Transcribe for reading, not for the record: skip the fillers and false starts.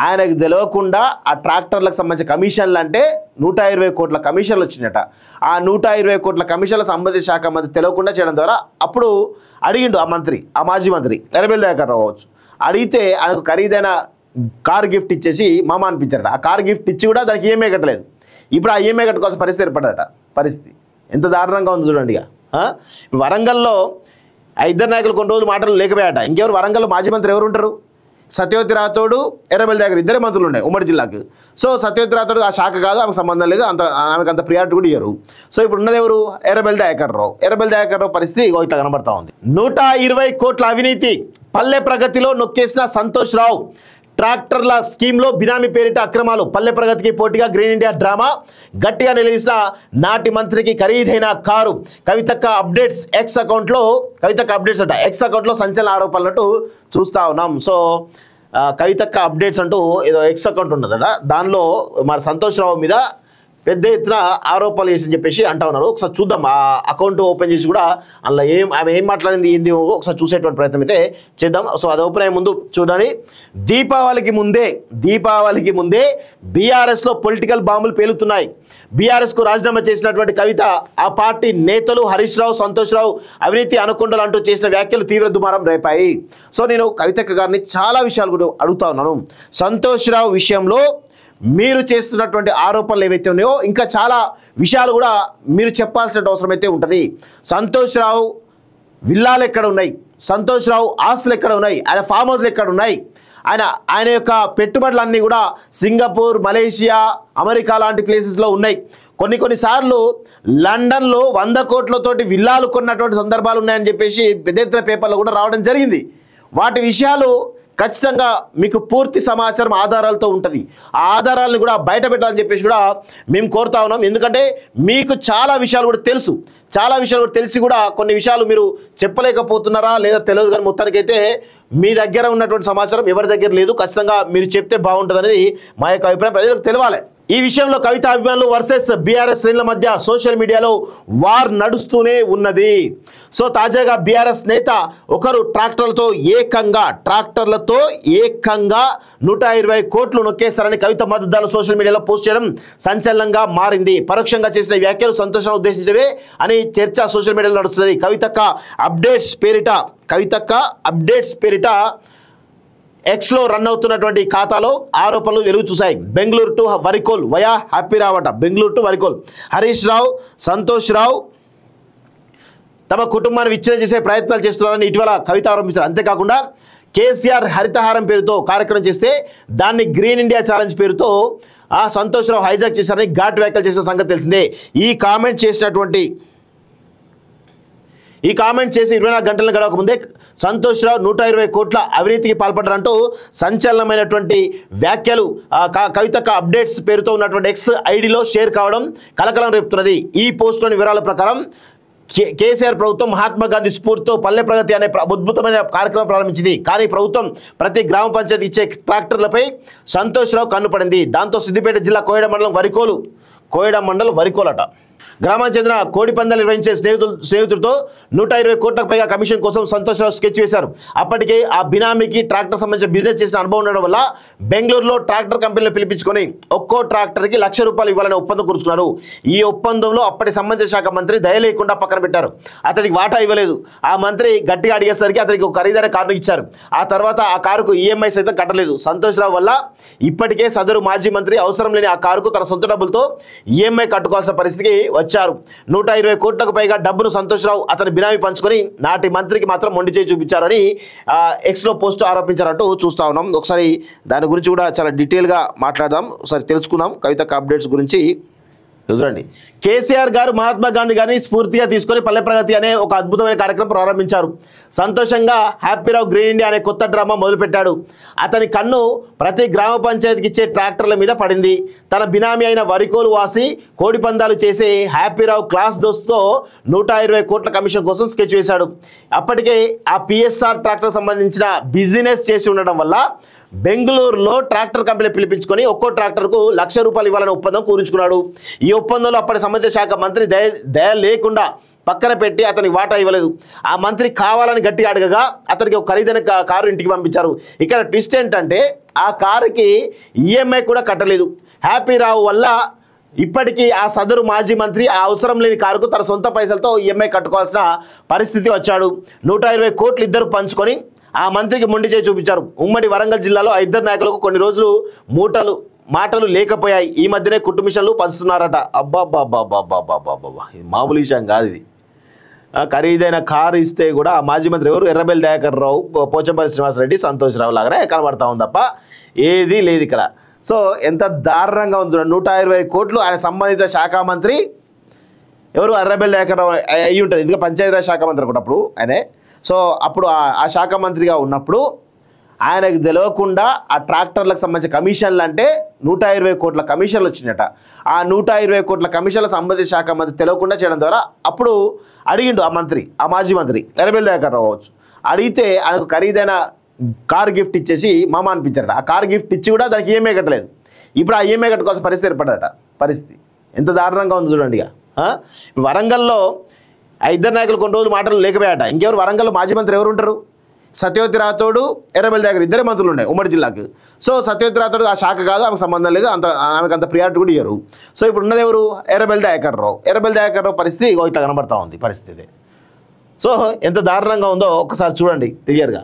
ఆయనకు తెలియకుండా ఆ ట్రాక్టర్లకు సంబంధించిన కమిషన్లు అంటే 120 కోట్ల కమిషన్లు వచ్చిందట. ఆ 120 కోట్ల కమిషన్ల సంబంధించిన శాఖ మంత్రి తెలియకుండా చేయడం ద్వారా అప్పుడు అడిగిండు ఆ మాజీ మంత్రి ఎర్రబెల్లి దయాకర్ రావు కావచ్చు. అడిగితే ఆయనకు ఖరీదైన కార్ గిఫ్ట్ ఇచ్చేసి మామ అనిపించారట. ఆ కార్ గిఫ్ట్ ఇచ్చి కూడా దానికి ఈఎంఐ కట్టలేదు. ఇప్పుడు ఆ ఈఎంఐ కట్టుకోవాల్సిన పరిస్థితి ఏర్పడట. పరిస్థితి ఎంత దారుణంగా ఉంది చూడండి. వరంగల్లో ఆ ఇద్దరు నాయకులు కొన్ని రోజులు మాటలు లేకపోయాట. ఇంకెవరు వరంగల్లో మాజీ మంత్రి ఎవరు ఉంటారు? సత్యవతి రాథోడ్, ఎర్రబెల్లి దయాకర్ ఇద్దరే మంత్రులు ఉన్నాయి ఉమ్మడి జిల్లాకు. సో సత్యవతి రాథోడ్ ఆ శాఖ కాదు, ఆమెకు సంబంధం లేదు, ఆమెకు అంత ప్రియారిటీ కూడా ఇయ్యరు. సో ఇప్పుడు ఉన్నది ఎవరు? ఎర్రబెల్లి దయాకర్ రావు పరిస్థితి ఇట్లా కనబడతా ఉంది. 120 కోట్ల అవినీతి పల్లె ప్రగతిలో నొక్కేసిన సంతోష్ రావు. ట్రాక్టర్ల స్కీమ్లో బినామీ పేరిట అక్రమాలు. పల్లె ప్రగతికి పోటీగా గ్రీన్ ఇండియా డ్రామా. గట్టిగా నిలదీసిన నాటి మంత్రికి ఖరీదైన కారు. కవితక్క అప్డేట్స్ ఎక్స్ అకౌంట్లో సంచలన ఆరోపణలు చూస్తూ ఉన్నాం. సో కవితక్క అప్డేట్స్ అంటూ ఏదో ఎక్స్ అకౌంట్ ఉన్నదట. దానిలో మరి సంతోష్ రావు మీద పెద్ద ఎత్తున ఆరోపణలు చేసి చెప్పేసి అంటా ఉన్నారు. ఒకసారి చూద్దాం. ఆ అకౌంట్ ఓపెన్ చేసి కూడా అందులో ఆమె ఏం మాట్లాడింది ఏంది ఒకసారి చూసేటువంటి ప్రయత్నం అయితే చేద్దాం. సో అది ఓపెన్ అయ్యే ముందు చూడండి. దీపావళికి ముందే బీఆర్ఎస్లో పొలిటికల్ బాంబులు పేలుతున్నాయి. బీఆర్ఎస్కు రాజీనామా చేసినటువంటి కవిత ఆ పార్టీ నేతలు హరీష్ రావు, సంతోష్ రావు అవినీతి అనుకొండలు అంటూ చేసిన వ్యాఖ్యలు తీవ్ర దుమారం రేపాయి. సో నేను కవితక్క గారిని చాలా విషయాలు కూడా అడుగుతా ఉన్నాను. సంతోష్ రావు విషయంలో మీరు చేస్తున్నటువంటి ఆరోపణలు ఏవైతే ఉన్నాయో ఇంకా చాలా విషయాలు కూడా మీరు చెప్పాల్సిన అవసరం అయితే ఉంటుంది. సంతోష్ రావు విల్లాలు ఎక్కడ ఉన్నాయి? సంతోష్ రావు ఆస్తులు ఎక్కడ ఉన్నాయి? ఆయన ఫామ్ హౌస్లు ఎక్కడ ఉన్నాయి? ఆయన యొక్క పెట్టుబడులన్నీ కూడా సింగపూర్, మలేషియా, అమెరికా లాంటి ప్లేసెస్లో ఉన్నాయి. కొన్నిసార్లు లండన్లో 100 కోట్లతోటి విల్లాలు కొన్నటువంటి సందర్భాలు ఉన్నాయని చెప్పేసి పెద్ద ఎత్తున పేపర్లో కూడా రావడం జరిగింది. వాటి విషయాలు ఖచ్చితంగా మీకు పూర్తి సమాచారం ఆధారాలతో ఉంటుంది. ఆ ఆధారాలను కూడా బయట పెట్టాలని చెప్పేసి కూడా మేము కోరుతా ఉన్నాం. ఎందుకంటే మీకు చాలా విషయాలు కూడా తెలిసి కూడా కొన్ని విషయాలు మీరు చెప్పలేకపోతున్నారా లేదా తెలియదు. కానీ మొత్తానికైతే మీ దగ్గర ఉన్నటువంటి సమాచారం ఎవరి దగ్గర లేదు. ఖచ్చితంగా మీరు చెప్తే బాగుంటుంది అనేది మా యొక్క అభిప్రాయం. ప్రజలకు తెలవాలి. ఈ విషయంలో కవిత అభిమానులు వర్సెస్ బీఆర్ఎస్ శ్రేణుల మధ్య సోషల్ మీడియాలో వార్ నడుస్తూనే ఉన్నది. సో తాజాగా బీఆర్ఎస్ నేత ఒకరు ట్రాక్టర్లతో ఏకంగా 120 కోట్లు నొక్కేశారని కవిత మద్దతుదారులు సోషల్ మీడియాలో పోస్ట్ చేయడం సంచలనంగా మారింది. పరోక్షంగా చేసిన వ్యాఖ్యలు సంతోషాన్ని ఉద్దేశించవే అని చర్చ సోషల్ మీడియాలో నడుస్తుంది. కవితక్క అప్డేట్స్ పేరిట ఎక్స్లో రన్ అవుతున్నటువంటి ఖాతాలో ఆరోపణలు వెలుగు చూశాయి. బెంగళూరు టు వరికోల్ వయా హ్యాపీరావట. బెంగళూరు టు వరికోల్ హరీష్ రావు, సంతోష్ రావు తమ కుటుంబాన్ని విచ్ఛిన్నం చేసే ప్రయత్నాలు చేస్తున్నారని ఇటీవల కవిత ఆరోపించారు. అంతేకాకుండా కేసీఆర్ హరితహారం పేరుతో కార్యక్రమం చేస్తే దాన్ని గ్రీన్ ఇండియా ఛాలెంజ్ పేరుతో సంతోష్ రావు హైజాక్ చేశారని ఘాట్ వ్యాఖ్యలు చేసిన సంగతి తెలిసిందే. ఈ కామెంట్ చేసి 24 గంటలను గడవక ముందే సంతోష్ రావు 120 కోట్ల అవినీతికి పాల్పడ్డారంటూ సంచలనమైనటువంటి వ్యాఖ్యలు కవితక్క అప్డేట్స్ పేరుతో ఉన్నటువంటి ఎక్స్ ఐడిలో షేర్ కావడం కలకలం రేపుతున్నది. ఈ పోస్టులోని వివరాల ప్రకారం కేసీఆర్ ప్రభుత్వం మహాత్మా గాంధీ స్ఫూర్తితో పల్లె ప్రగతి అనే అద్భుతమైన కార్యక్రమం ప్రారంభించింది. కానీ ప్రభుత్వం ప్రతి గ్రామ పంచాయతీ ఇచ్చే ట్రాక్టర్లపై సంతోష్ రావు కన్నుపడింది. దాంతో సిద్దిపేట జిల్లా కోయడ మండలం వరికోలట గ్రామానికి చెందిన కోడి పందాలు నిర్వహించే స్నేహితులతో 120 కోట్లకు పైగా కమిషన్ కోసం సంతోష్ రావు స్కెచ్ వేశారు. అప్పటికే ఆ బినామీకి ట్రాక్టర్ సంబంధించిన బిజినెస్ చేసిన అనుభవం ఉండడం వల్ల బెంగళూరులో ట్రాక్టర్ కంపెనీలో పిలిపించుకొని ఒక్కో ట్రాక్టర్కి ₹1,00,000 ఇవ్వాలనే ఒప్పందం కూర్చున్నారు. ఈ ఒప్పందంలో అప్పటి సంబంధిత శాఖ మంత్రి దయ లేకుండా పక్కన పెట్టారు. అతనికి వాటా ఇవ్వలేదు. ఆ మంత్రి గట్టిగా అడిగేసరికి అతనికి ఒక ఖరీదైన కారును ఇచ్చారు. ఆ తర్వాత ఆ కారుకు ఈఎంఐ సైతం కట్టలేదు. సంతోష్ రావు వల్ల ఇప్పటికే సదరు మాజీ మంత్రి అవసరం లేని ఆ కారుకు తన సొంత డబ్బులతో ఈఎంఐ కట్టుకోవాల్సిన పరిస్థితికి వచ్చారు. 120 కోట్లకు పైగా డబ్బును సంతోష్ రావు అతని బినామీ పంచుకొని నాటి మంత్రికి మాత్రం మొండి చేయి చూపించారని ఎక్స్లో పోస్ట్ ఆరోపించారంటూ చూస్తా ఉన్నాం. ఒకసారి దాని గురించి కూడా చాలా డీటెయిల్గా మాట్లాడదాం, ఒకసారి తెలుసుకుందాం కవితక్క అప్డేట్స్ గురించి. చూడండి, కేసీఆర్ గారు మహాత్మా గాంధీ గారిని స్ఫూర్తిగా తీసుకొని పల్లె ప్రగతి అనే ఒక అద్భుతమైన కార్యక్రమం ప్రారంభించారు. సంతోషంగా హ్యాపీరావు గ్రీన్ ఇండియా అనే కొత్త డ్రామా మొదలుపెట్టాడు. అతని కన్ను ప్రతి గ్రామ పంచాయతీకి ఇచ్చే ట్రాక్టర్ల మీద పడింది. తన బినామీ అయిన వరికోలు వాసి కోడి పందాలు చేసే హ్యాపీరావు క్లాస్ దోస్తో 120 కోట్ల కమిషన్ కోసం స్కెచ్ వేశాడు. అప్పటికే ఆ పిఎస్ఆర్ ట్రాక్టర్ సంబంధించిన బిజినెస్ చేసి ఉండడం వల్ల బెంగళూరులో ట్రాక్టర్ కంపెనీ పిలిపించుకొని ఒక్కో ట్రాక్టర్కు ₹1,00,000 ఇవ్వాలని ఒప్పందం కూర్చుకున్నాడు. ఈ ఒప్పందంలో అప్పటి సంబంధిత శాఖ మంత్రి దయ లేకుండా పక్కన పెట్టి అతనికి వాటా ఇవ్వలేదు. ఆ మంత్రి కావాలని గట్టిగా అడగగా అతనికి ఒక ఖరీదైన కారు ఇంటికి పంపించారు. ఇక్కడ ట్విస్ట్ ఏంటంటే ఆ కారుకి ఈఎంఐ కూడా కట్టలేదు. హ్యాపీ రావు వల్ల ఇప్పటికీ ఆ సదరు మాజీ మంత్రి ఆ అవసరం లేని కారుకు తన సొంత పైసలతో ఈఎంఐ కట్టుకోవాల్సిన పరిస్థితి వచ్చాడు. 120 కోట్లు ఇద్దరు పంచుకొని ఆ మంత్రికి మొండి చేయి చూపించారు. ఉమ్మడి వరంగల్ జిల్లాలో ఆ ఇద్దరు నాయకులకు కొన్ని రోజులు మాటలు లేకపోయాయి. ఈ మధ్యనే కుట్టు మిషన్లు పంచుతున్నారట. అబ్బాబ్బాబ్బాబ్బాబ్బాబ్బా, ఇది మామూలు విషయం కాదు. ఇది ఖరీదైన కారు ఇస్తే కూడా ఆ మాజీ మంత్రి ఎవరు, ఎర్రబెల్లి దయాకర్ రావు, పోచంపల్లి శ్రీనివాసరెడ్డి, సంతోష్ రావు లాగానే కనబడతా ఉంది తప్ప ఏదీ లేదు ఇక్కడ. సో ఎంత దారుణంగా ఉంది. 120 కోట్లు ఆయన సంబంధిత శాఖ మంత్రి ఎవరు, ఎర్రబెల్లి దయాకర్ రావు అయ్యి ఉంటుంది. ఇంకా పంచాయతీరాజ్ శాఖ మంత్రి ఒకటప్పుడు ఆయనే. సో అప్పుడు ఆ శాఖ మంత్రిగా ఉన్నప్పుడు ఆయనకు తెలియకుండా ఆ ట్రాక్టర్లకు సంబంధించిన కమిషన్లు అంటే 120 కోట్ల కమిషన్లు వచ్చినాయట. ఆ 120 కోట్ల కమిషన్ల సంబంధిత శాఖ మంత్రి తెలియకుండా చేయడం ద్వారా అప్పుడు అడిగిండు ఆ మాజీ మంత్రి ఎర్రబెల్లి దయాకర్ రావు కావచ్చు. అడిగితే ఆయనకు ఖరీదైన కార్ గిఫ్ట్ ఇచ్చేసి మామ అనిపించారట. ఆ కార్ గిఫ్ట్ ఇచ్చి కూడా దానికి ఈఎంఐ కట్టలేదు. ఇప్పుడు ఆ ఈఎంఐ కట్టుకోవాల్సిన పరిస్థితి ఏర్పడట. పరిస్థితి ఎంత దారుణంగా ఉంది చూడండి. ఇక వరంగల్లో ఆ ఇద్దరు నాయకులు కొన్ని రోజులు మాటలు లేకపోయాట. ఇంకెవరు వరంగల్లో మాజీ మంత్రి ఎవరు ఉంటారు? సత్యవతి రాథోడు, ఎర్రబెల్లి దయాకర్ ఇద్దరే మంత్రులు ఉన్నాయి ఉమ్మడి జిల్లాకు. సో సత్యవతి రాథోడు ఆ శాఖ కాదు, ఆమెకు సంబంధం లేదు, ఆమెకు అంత ప్రియారిటీ కూడా ఇయ్యరు. సో ఇప్పుడు ఉన్నది ఎవరు? ఎర్రబెల్లి దయాకర్ రావు పరిస్థితి ఇట్లా కనబడతా ఉంది పరిస్థితి. సో ఎంత దారుణంగా ఉందో ఒక్కసారి చూడండి క్లియర్గా.